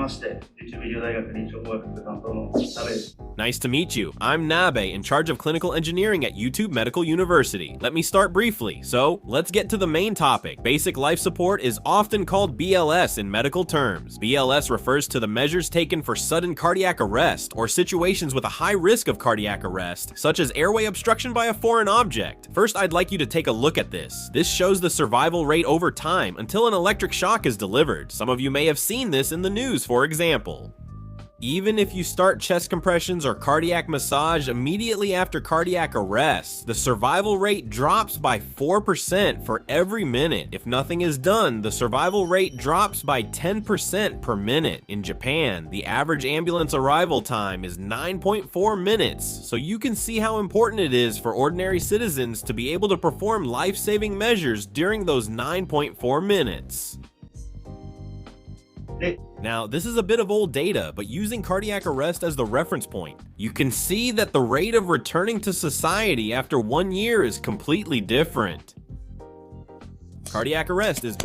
まして、立美医療大学臨床工学部担当の鍋です。Nice to meet you. I'm Nabe, in charge of clinical engineering at YouTube Medical University. Let me start briefly. So, let's get to the main topic. Basic life support is often called BLS in medical terms. BLS refers to the measures taken for sudden cardiac arrest or situations with a high risk of cardiac arrest, such as airway obstruction by a foreign object. First, I'd like you to take a look at this. This shows the survival rate over time until an electric shock is delivered. Some of you may have seen this in the news, for example. Even if you start chest compressions or cardiac massage immediately after cardiac arrest, the survival rate drops by 4% for every minute. If nothing is done, the survival rate drops by 10% per minute. In Japan, the average ambulance arrival time is 9.4 minutes, so you can see how important it is for ordinary citizens to be able to perform life-saving measures during those 9.4 minutes. Now, this is a bit of old data, but using cardiac arrest as the reference point, you can see that the rate of returning to society after 1 year is completely different. Cardiac arrest is...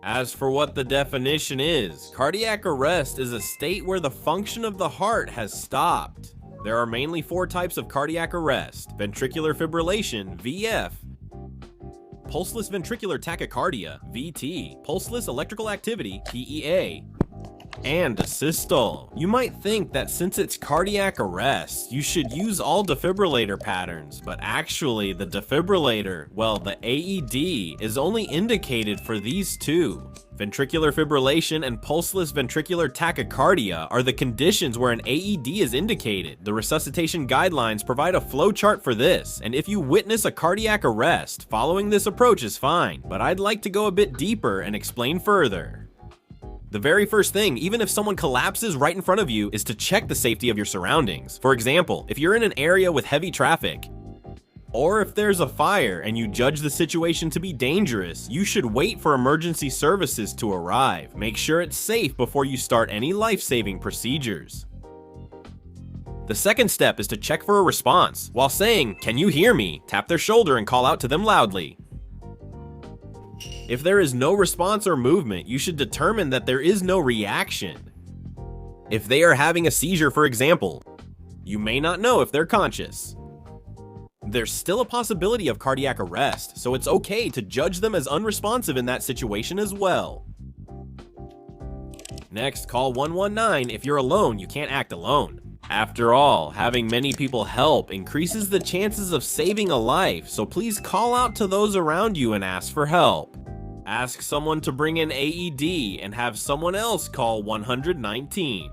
As for what the definition is, cardiac arrest is a state where the function of the heart has stopped. There are mainly 4 types of cardiac arrest: ventricular fibrillation, VF, pulseless ventricular tachycardia, VT, pulseless electrical activity, PEA, and asystole. You might think that since it's cardiac arrest, you should use all defibrillator patterns, but actually the defibrillator, well, the AED, is only indicated for these 2. Ventricular fibrillation and pulseless ventricular tachycardia are the conditions where an AED is indicated. The resuscitation guidelines provide a flowchart for this, and if you witness a cardiac arrest, following this approach is fine, but I'd like to go a bit deeper and explain further. The very first thing, even if someone collapses right in front of you, is to check the safety of your surroundings. For example, if you're in an area with heavy traffic, or if there's a fire and you judge the situation to be dangerous, you should wait for emergency services to arrive. Make sure it's safe before you start any life-saving procedures. The second step is to check for a response. While saying, "Can you hear me?" tap their shoulder and call out to them loudly. If there is no response or movement, you should determine that there is no reaction. If they are having a seizure, for example, you may not know if they're conscious. There's still a possibility of cardiac arrest, so it's okay to judge them as unresponsive in that situation as well. Next, call 119. If you're alone, you can't act alone. After all, having many people help increases the chances of saving a life, so please call out to those around you and ask for help. Ask someone to bring an AED and have someone else call 119.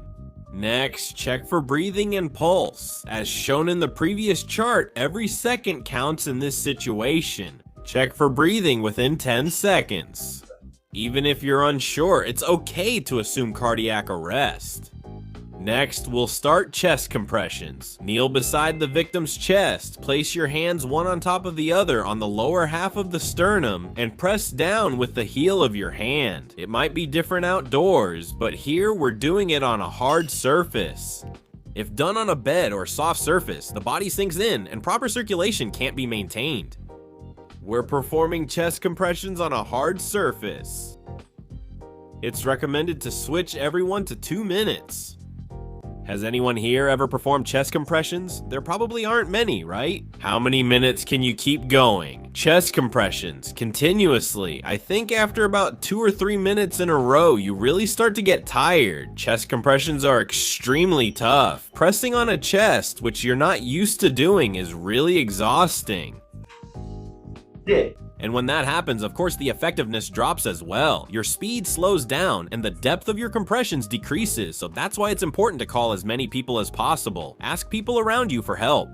Next, check for breathing and pulse. As shown in the previous chart, every second counts in this situation. Check for breathing within 10 seconds. Even if you're unsure, it's okay to assume cardiac arrest. Next, we'll start chest compressions. Kneel beside the victim's chest, place your hands one on top of the other on the lower half of the sternum, and press down with the heel of your hand. It might be different outdoors, but here we're doing it on a hard surface. If done on a bed or soft surface, the body sinks in and proper circulation can't be maintained. We're performing chest compressions on a hard surface. It's recommended to switch everyone to 2 minutes. Has anyone here ever performed chest compressions? There probably aren't many, right? How many minutes can you keep going? Chest compressions, continuously. I think after about 2 or 3 minutes in a row, you really start to get tired. Chest compressions are extremely tough. Pressing on a chest, which you're not used to doing, is really exhausting. And when that happens, of course, the effectiveness drops as well. Your speed slows down and the depth of your compressions decreases, so that's why it's important to call as many people as possible. Ask people around you for help.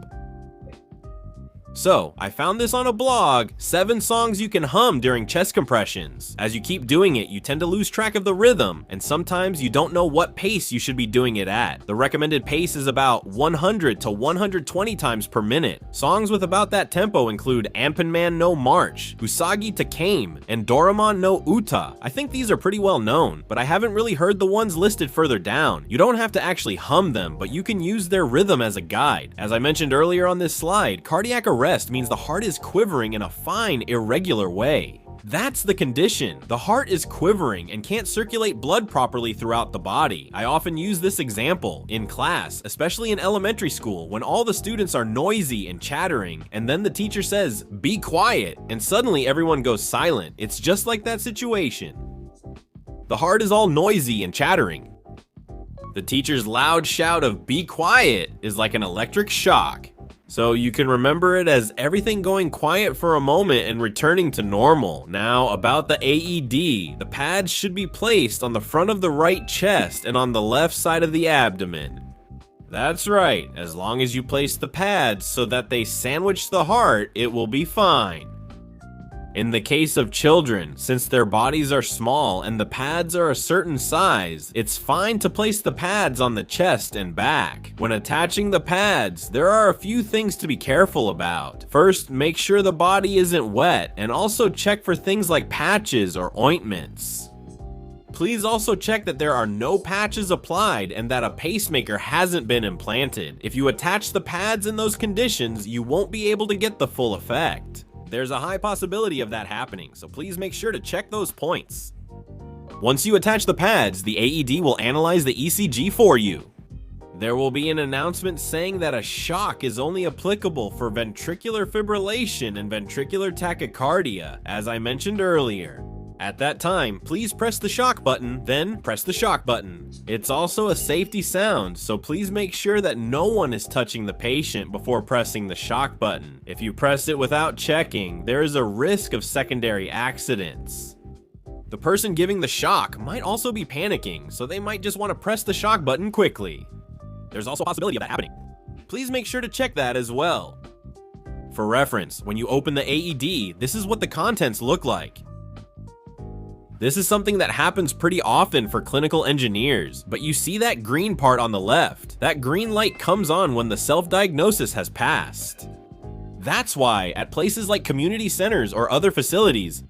So, I found this on a blog, 7 songs you can hum during chest compressions. As you keep doing it, you tend to lose track of the rhythm, and sometimes you don't know what pace you should be doing it at. The recommended pace is about 100 to 120 times per minute. Songs with about that tempo include Anpanman no March, Usagi Takame, and Doraemon no Uta. I think these are pretty well known, but I haven't really heard the ones listed further down. You don't have to actually hum them, but you can use their rhythm as a guide. As I mentioned earlier on this slide, cardiac arrest means the heart is quivering in a fine, irregular way. That's the condition. The heart is quivering and can't circulate blood properly throughout the body. I often use this example in class, especially in elementary school, when all the students are noisy and chattering, and then the teacher says, "Be quiet," and suddenly everyone goes silent. It's just like that situation. The heart is all noisy and chattering. The teacher's loud shout of "be quiet" is like an electric shock. So you can remember it as everything going quiet for a moment and returning to normal. Now, about the AED, the pads should be placed on the front of the right chest and on the left side of the abdomen. That's right, as long as you place the pads so that they sandwich the heart, it will be fine. In the case of children, since their bodies are small and the pads are a certain size, it's fine to place the pads on the chest and back. When attaching the pads, there are a few things to be careful about. First, make sure the body isn't wet, and also check for things like patches or ointments. Please also check that there are no patches applied and that a pacemaker hasn't been implanted. If you attach the pads in those conditions, you won't be able to get the full effect. There's a high possibility of that happening, so please make sure to check those points. Once you attach the pads, the AED will analyze the ECG for you. There will be an announcement saying that a shock is only applicable for ventricular fibrillation and ventricular tachycardia, as I mentioned earlier. At that time, please press the shock button, then press the shock button. It's also a safety sound, so please make sure that no one is touching the patient before pressing the shock button. If you press it without checking, there is a risk of secondary accidents. The person giving the shock might also be panicking, so they might just want to press the shock button quickly. There's also a possibility of that happening. Please make sure to check that as well. For reference, when you open the AED, this is what the contents look like. This is something that happens pretty often for clinical engineers, but you see that green part on the left. That green light comes on when the self-diagnosis has passed. That's why, at places like community centers or other facilities,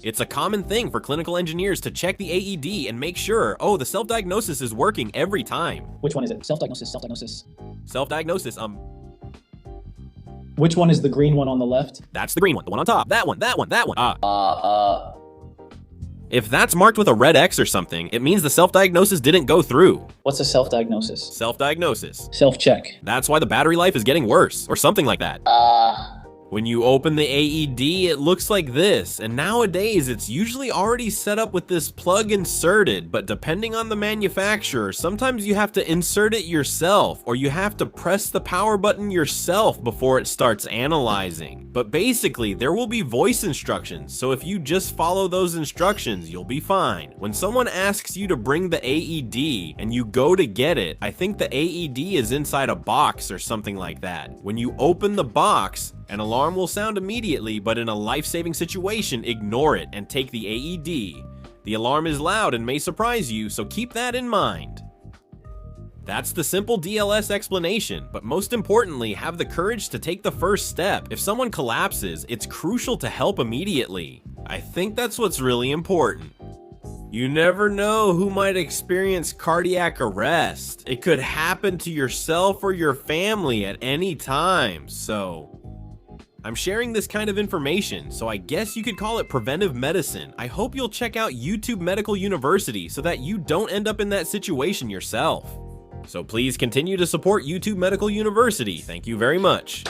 it's a common thing for clinical engineers to check the AED and make sure, oh, the self-diagnosis is working every time. Which one is it? Self-diagnosis, self-diagnosis. Self-diagnosis, Which one is the green one on the left? That's the green one, the one on top. That one. If that's marked with a red X or something, it means the self-diagnosis didn't go through. What's a self-diagnosis? Self-diagnosis. Self-check. That's why the battery life is getting worse, or something like that. When you open the AED, it looks like this, and nowadays it's usually already set up with this plug inserted, but depending on the manufacturer, sometimes you have to insert it yourself, or you have to press the power button yourself before it starts analyzing. But basically, there will be voice instructions, so if you just follow those instructions, you'll be fine. When someone asks you to bring the AED, and you go to get it, I think the AED is inside a box or something like that. When you open the box, an alarm will sound immediately, but in a life-saving situation, ignore it and take the AED. The alarm is loud and may surprise you, so keep that in mind. That's the simple DLS explanation, but most importantly, have the courage to take the first step. If someone collapses, it's crucial to help immediately. I think that's what's really important. You never know who might experience cardiac arrest. It could happen to yourself or your family at any time, so I'm sharing this kind of information, so I guess you could call it preventive medicine. I hope you'll check out YouTube Medical University so that you don't end up in that situation yourself. So please continue to support YouTube Medical University. Thank you very much.